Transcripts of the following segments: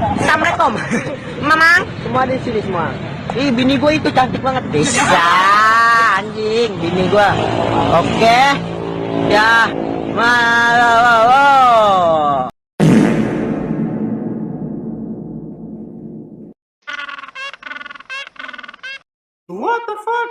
Assalamualaikum. Mamang, semua di sini semua. Ih, bini gue itu cantik banget. Bisa, anjing, bini gue. Oke. Ya. Malo. What the fuck?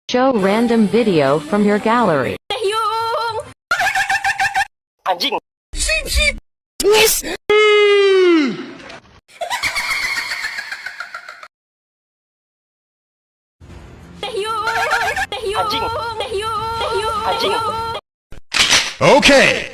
Show random video from your gallery. Anjing. Yes. Anjing. Anjing. Okay.